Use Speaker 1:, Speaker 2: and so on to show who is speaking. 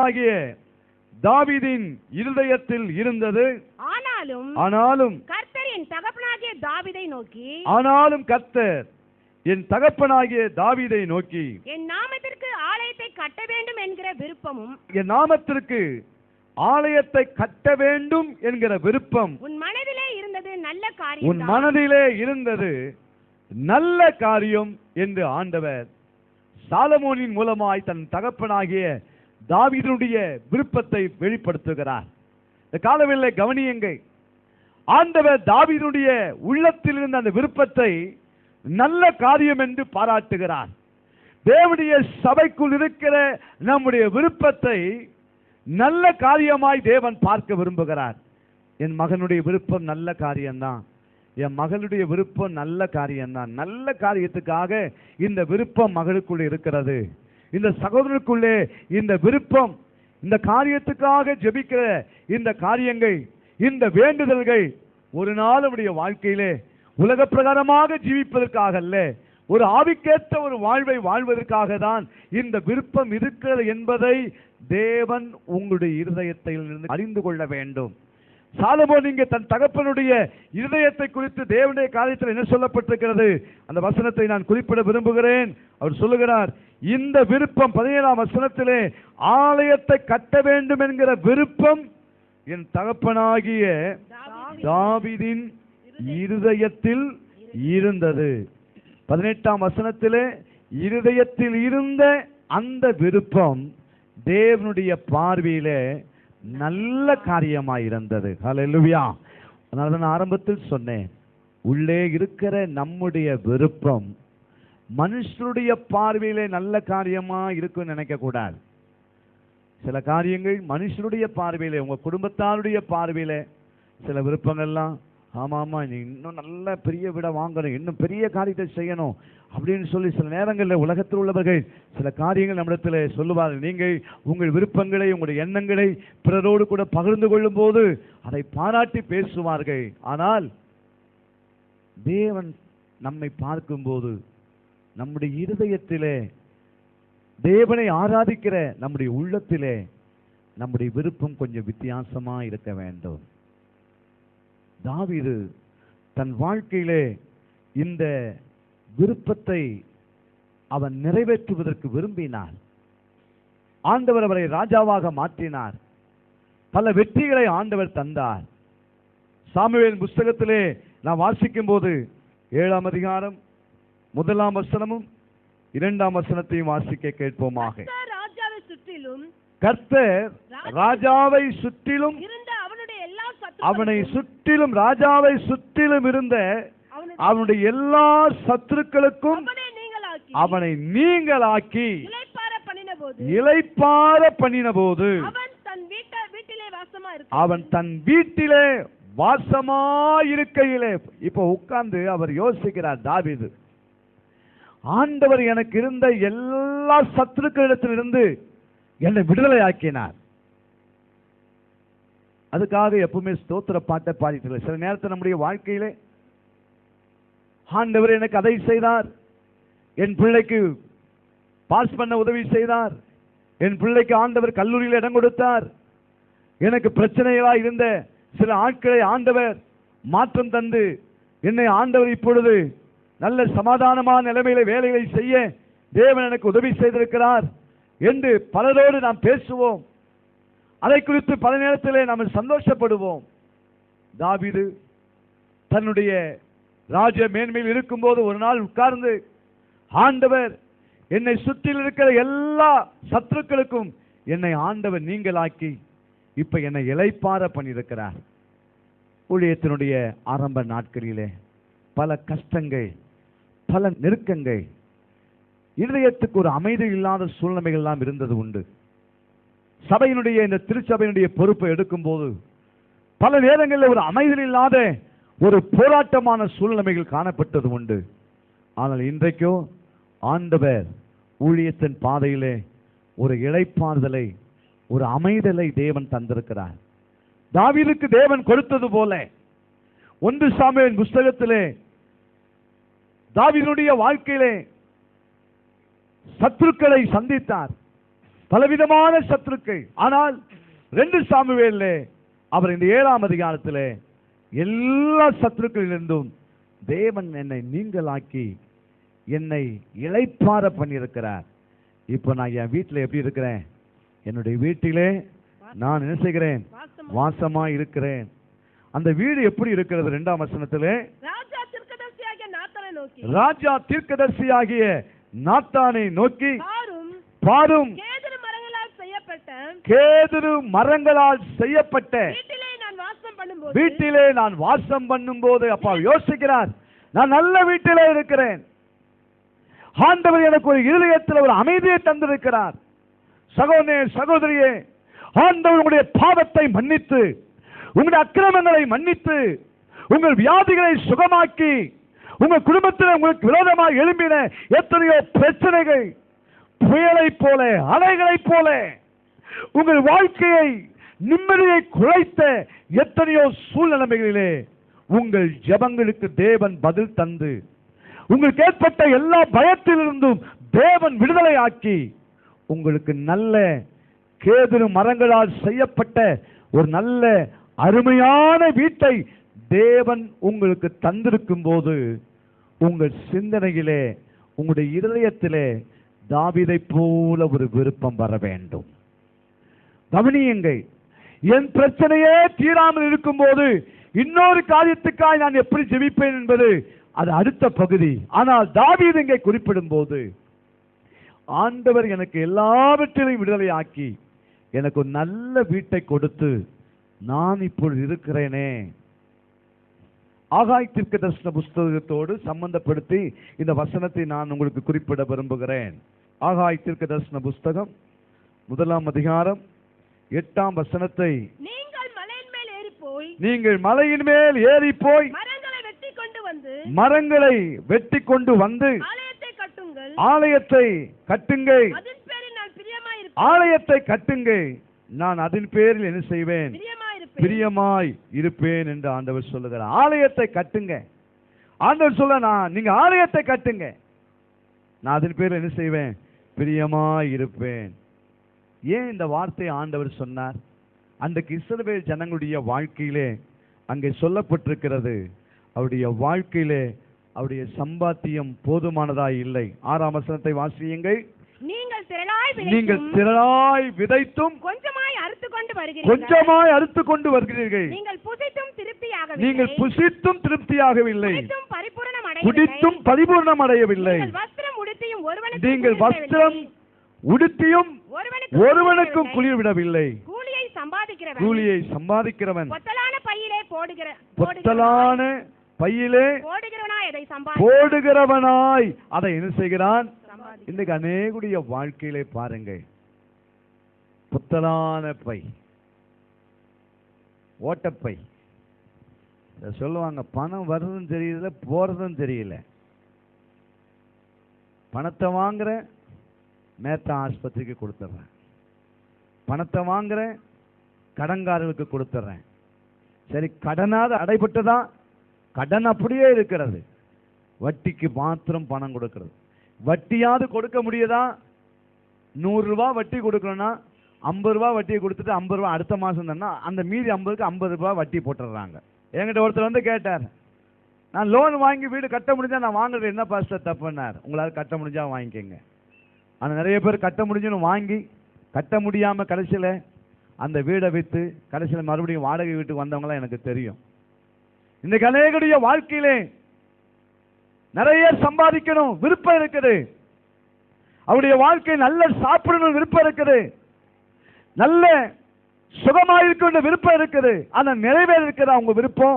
Speaker 1: தகப்பனாகிய தாவீதின் இருதயத்தில் இருந்தது. ஆனாலும்
Speaker 2: கர்த்தர் என் தகப்பனாகிய தாவீதை நோக்கி
Speaker 1: என் தகப்பனாகிய தாவீதை நோக்கி
Speaker 2: என் நாமத்திற்கு ஆலயத்தை கட்ட வேண்டும் என்கிற விருப்பமும்
Speaker 1: என் நாமத்திற்கு ஆலயத்தை கட்ட வேண்டும் என்கிற விருப்பம்
Speaker 2: உன் மனதிலே இருந்தது நல்ல காரியம் என்று ஆண்டவர் சாலமோனின் மூலமாய் தன் தகப்பனாகிய தாவீதுடைய விருப்பத்தை வெளிப்படுத்துகிறார். இந்த காலவெளியிலே கவனியுங்கள், ஆண்டவர் தாவீதுடைய உள்ளத்தில் இருந்த அந்த விருப்பத்தை நல்ல காரியம் என்று பாராட்டுகிறார். தேவனுடைய சபைக்குள் இருக்கிற நம்முடைய விருப்பத்தை நல்ல காரியமாய் தேவன் பார்க்க விரும்புகிறார். என் மகனுடைய விருப்பம் நல்ல காரியம்தான், என் மகளுடைய விருப்பம் நல்ல காரியம்தான். நல்ல காரியத்துக்காக இந்த விருப்பம் மகளுக்குள்ளே இருக்கிறது. இந்த சகோதரனுக்குள்ளே இந்த விருப்பம், இந்த காரியத்துக்காக ஜெபிக்கிற இந்த காரியங்கள், இந்த வேண்டுதல்கள் ஒரு நாள் நம்முடைய வாழ்க்கையிலே உலக பிரகாரமாக ஜீவிப்பதற்காக அல்ல, ஒரு ஆவிக்கேற்ற ஒரு வாழ்வை வாழ்வதற்காக தான் இந்த விருப்பம் இருக்கிறது என்பதை தேவன் உங்களுடைய இருதயத்தில் இருந்து அறிந்து கொள்ள வேண்டும். சாலமோன் இங்கே தன் தகப்பனுடைய இருதயத்தை குறித்து தேவனுடைய காரியத்தில் என்ன சொல்லப்பட்டிருக்கிறது, அந்த வசனத்தை நான் குறிப்பிட விரும்புகிறேன். அவர் சொல்லுகிறார், இந்த விருப்பம் 17ஆம் வசனத்திலே ஆலயத்தை கட்ட வேண்டும் என்கிற விருப்பம் என் தகப்பனாகிய தாவீதின் இருதயத்தில் இருந்தது. 18ஆம் வசனத்திலே இருதயத்தில் இருந்த அந்த விருப்பம் தேவனுடைய பார்வையிலே நல்ல காரியமாய் இருந்தது. ஹல்லேலூயா. அதனால நான் ஆரம்பத்தில் சொன்னேன், உள்ளே இருக்கிற நம்முடைய விருப்பம் மனுஷருடைய பார்வையிலே நல்ல காரியமா இருக்குன்னு நினைக்க கூடாது. சில காரியங்கள் மனுஷருடைய பார்வையிலே, உங்க குடும்பத்தாருடைய பார்வையிலே சில விருப்பங்கள்லாம், ஆமாம் நீ இன்னும் நல்ல பெரிய வீடை வாங்கணும், இன்னும் பெரிய காரியத்தை செய்யணும் அப்படின்னு சொல்லி சில நேரங்களில் உலகத்தில் உள்ளவர்கள் சில காரியங்கள் நம்மிடத்தில் சொல்லுவார்கள். நீங்கள் உங்கள் விருப்பங்களை, உங்களுடைய எண்ணங்களை பிறரோடு கூட பகிர்ந்து கொள்ளும் போது அதை பாராட்டி பேசுவார்கள். ஆனால் தேவன் நம்மை பார்க்கும்போது நம்முடைய இருதயத்திலே, தேவனை ஆராதிக்கிற நம்முடைய உள்ளத்திலே நம்முடைய விருப்பம் கொஞ்சம் வித்தியாசமா இருக்க வேண்டும். தாவீது தன் வாழ்க்கையிலே இந்த விருப்பத்தை அவன் நிறைவேற்றுவதற்கு விரும்பினார். ஆண்டவர் அவரை ராஜாவாக மாற்றினார். பல வெற்றிகளை ஆண்டவர் தந்தார். சாமுவேல் புஸ்தகத்திலே நாம் வாசிக்கும் போது 7ஆம் அதிகாரம் 1ஆம் வசனமும் 2ஆம் வசனத்தையும் வாசிக்க கேட்போமாக. கர்த்தர் ராஜாவை சுற்றிலும் அவனை சுற்றிலும் ராஜாவை சுற்றிலும் இருந்த அவனுடைய எல்லா சத்துருக்களுக்கும் அவனை நீங்களாக்கி இளைப்பாற பண்ணின போது அவன் தன் வீட்டிலே வாசமாயிருக்கையிலே, இப்ப உட்கார்ந்து அவர் யோசிக்கிறார், தாவீது, ஆண்டவர் எனக்கு இருந்த எல்லா சத்துருக்களிடத்திலிருந்து என்னை விடுதலை ஆக்கினார். அதுக்காக எப்பவுமே ஸ்தோத்திர பாட்டை பாடிட்டு, சில நேரத்தில் நம்முடைய வாழ்க்கையிலே ஆண்டவர் எனக்கு அதை செய்தார், என் பிள்ளைக்கு பாஸ் பண்ண உதவி செய்தார், என் பிள்ளைக்கு ஆண்டவர் கல்லூரியில் இடம் கொடுத்தார், எனக்கு பிரச்சனைகளா இருந்த சில ஆட்களை ஆண்டவர் மாற்றம் தந்து என்னை ஆண்டவர் இப்பொழுது நல்ல சமாதானமான நிலைமையில வேலைகளை செய்ய தேவன் எனக்கு உதவி செய்திருக்கிறார் என்று பலரோடு நாம் பேசுவோம். அதை குறித்து பல நேரத்திலே நாம் சந்தோஷப்படுவோம். தாவீது தன்னுடைய ராஜ மேன்மையில் இருக்கும்போது ஒரு நாள் உட்கார்ந்து, ஆண்டவர் என்னை சுற்றில் இருக்கிற எல்லா சத்துருக்களுக்கும் என்னை ஆண்டவர் நீங்களாக்கி இப்ப என்னை இளைப்பாற பண்ணியிருக்கிறார். ஊழியத்தினுடைய ஆரம்ப நாட்களிலே பல கஷ்டங்கள், பல நெருக்கங்கள், இதயத்துக்கு ஒரு அமைதி இல்லாத சூழ்நிலைகள் எல்லாம் இருந்தது உண்டு. சபையினுடைய இந்த திருச்சபையினுடைய பொறுப்பை எடுக்கும் போது பல நேரங்களில் ஒரு அமைதி இல்லாத ஒரு போராட்டமான சூழ்நிலைகள் காணப்பட்டது உண்டு. ஆனால் இன்றைக்கோ ஆண்டவர் ஊழியத்தின் பாதையிலே ஒரு இளைப்பாறுதலை, ஒரு அமைதலை தேவன் தந்திருக்கிறார். தாவீதுக்கு தேவன் கொடுத்தது போல 1 சாமுவேல் புஸ்தகத்திலே தாவீதுடைய வாழ்க்கையிலே சத்துருக்களை சந்தித்தார். பலவிதமான சத்துருக்கள். ஆனால் 2 சாமுவேலிலே அவர் இந்த 7ஆம் அதிகாரத்திலே எல்லா சத்துருக்களிலிருந்தும் தேவன் என்னை நீங்களாக்கி என்னை இளைப்பாற பண்ணியிருக்கிறார். இப்போ நான் என் வீட்டில் எப்படி இருக்கிறேன்? என்னுடைய வீட்டிலே நான் என்ன செய்கிறேன்? வாசமா இருக்கிறேன். அந்த வீடு எப்படி இருக்கிறது? 2ஆம் வசனத்திலே ராஜா தீர்க்கதரிசியாகிய நாத்தானை நோக்கி, பாரும், கேதுரு மரங்களால் செய்யப்பட்ட வீட்டிலே நான் வாசம் பண்ணும் போது, அப்பா யோசிக்கிறார், நான் நல்ல வீட்டிலே இருக்கிறேன். ஆண்டவர் எனக்கு ஒரு இருதயத்தில் ஒரு அமைதியை தந்திருக்கிறார். சகோதரனே, சகோதரியே, ஆண்டவர் உங்களுடைய பாவத்தை மன்னித்து, உங்களுடைய அக்கிரமங்களை மன்னித்து, உங்கள் வியாதிகளை சுகமாக்கி, உங்கள் குடும்பத்தில் உங்களுக்கு விரோதமாக எழும்பின எத்தனையோ பிரச்சனைகள் புயலை போல, அலைகளை போல உங்கள் வாழ்க்கையை நிம்மதியை குலைத்த எத்தனையோ சூழ்நிலைகளிலே உங்கள் ஜெபங்களுக்கு தேவன் பதில் தந்து, உங்களுக்கு ஏற்பட்ட எல்லா பயத்திலிருந்தும் தேவன் விடுதலை ஆக்கி, உங்களுக்கு நல்ல கேதுரு மரங்களால் செய்யப்பட்ட ஒரு நல்ல அருமையான வீட்டை தேவன் உங்களுக்கு தந்திருக்கும் போது, உங்கள் சிந்தனையிலே, உங்களுடைய இருதயத்திலே தாவீதை போல ஒரு விருப்பம் வர வேண்டும். கவனியுங்கள், என் பிரச்சனையே தீராமல் இருக்கும் போது இன்னொரு காரியத்துக்காய் நான் எப்படி ஜெபிப்பேன் என்பது அது அடுத்த பகுதி. ஆனால் தாவீது இங்கே குறிப்பிடும் போது, ஆண்டவர் எனக்கு எல்லாவற்றிலையும் விடுதலை ஆக்கி எனக்கு ஒரு நல்ல வீட்டை கொடுத்து நான் இப்பொழுது இருக்கிறேனே. ஆகாய் தீர்க்கதரிசன புஸ்தகத்தோடு சம்பந்தப்படுத்தி இந்த வசனத்தை நான் உங்களுக்கு குறிப்பிட விரும்புகிறேன். ஆகாய் தீர்க்கதரிசன புஸ்தகம் 1ஆம் அதிகாரம் 8ஆம் வசனத்தை, நீங்கள் மலையின் மேல் ஏறி போய் மரங்களை வெட்டி கொண்டு வந்து ஆலயத்தை கட்டுங்கள், ஆலயத்தை கட்டுங்கள், நான் அதன் பேரில் என்ன செய்வேன்? பிரியமாய் இருப்பேன் என்று ஆண்டவர் சொல்லுகிறார். ஆலயத்தை கட்டுங்க. ஆண்டவர் சொல்ல, நீங்க ஆலயத்தை கட்டுங்க, நான் அதன் பேரில் என்ன செய்வேன்? பிரியமாய் இருப்பேன். ஏன் இந்த வார்த்தையை ஆண்டவர் சொன்னார்? அன்றைக்கு இஸ்ரவேல் ஜனங்களுடைய வாழ்க்கையிலே அங்கே சொல்லப்பட்டிருக்கிறது, அவருடைய வாழ்க்கையிலே அவருடைய சம்பாத்தியம் போதுமானதாய் இல்லை. 6ஆம் வசனத்தை வாசியுங்கள். நீங்கள் திரளாய் விதைத்தும் கொஞ்சமாய் அறுத்து கொண்டு வருகிறீர்கள். நீங்கள் புசித்தும் திருப்தியாகவில்லை, குடித்தும் பரிபூர்ணம் அடையவில்லை. நீங்கள் வஸ்திரம் உடுத்தியும் ஒருவனுக்கும் குளிர் விடவில்லை. கூலியை சம்பாதிக்கிறவன் பொத்தலான பையிலே போடுகிறவனாய் அதை என்ன செய்கிறான்? இன்றைக்கு அநேகுடைய வாழ்க்கையிலே பாருங்கள், புத்தலான பை, ஓட்டப்பை. சொல்லுவாங்க, பணம் வருதுன்னு தெரியல, போறதுன்னு தெரியல. பணத்தை வாங்குற, நேத்த ஆஸ்பத்திரிக்கு கொடுத்துட்றேன். பணத்தை வாங்குற, கடன்காரர்களுக்கு கொடுத்துட்றேன். சரி, கடனாவது அடைபட்டுதான், கடன் அப்படியே இருக்கிறது. வட்டிக்கு மாத்திரம் பணம் கொடுக்கிறது. வட்டியாவது கொடுக்க முடியுதா? 100 ரூபாய் வட்டி கொடுக்கணும்னா 50 ரூபாய் வட்டியை கொடுத்துட்டு 50 ரூபாய் அடுத்த மாதம் தானே, அந்த மீதி 50க்கு 50 ரூபாய் வட்டி போட்டுடுறாங்க. என்கிட்ட ஒருத்தர் வந்து கேட்டார், நான் லோன் வாங்கி வீடு கட்ட முடிஞ்சா நான் வாங்குறது என்ன பாஸ்டர் தப்புன்னார். உங்களால் கட்ட முடிஞ்சா வாங்கிக்கோங்க. ஆனால் நிறைய பேர் கட்ட முடிஞ்சுன்னு வாங்கி கட்ட முடியாமல் கடைசியில் அந்த வீடை விற்று கடைசியில் மறுபடியும் வாடகை வீட்டுக்கு வந்தவங்களாம் எனக்கு தெரியும். இந்த அநேகருடைய வாழ்க்கையிலே நிறைய சம்பாதிக்கணும் விருப்பம் இருக்குது, அவருடைய வாழ்க்கை நல்ல சாப்பிடணும் விருப்பம் இருக்குது, நல்ல சுகமாயிருக்கணும் விருப்பம் இருக்குது. ஆனா நிறைவேற இருக்கிறதா அவங்க விருப்பம்?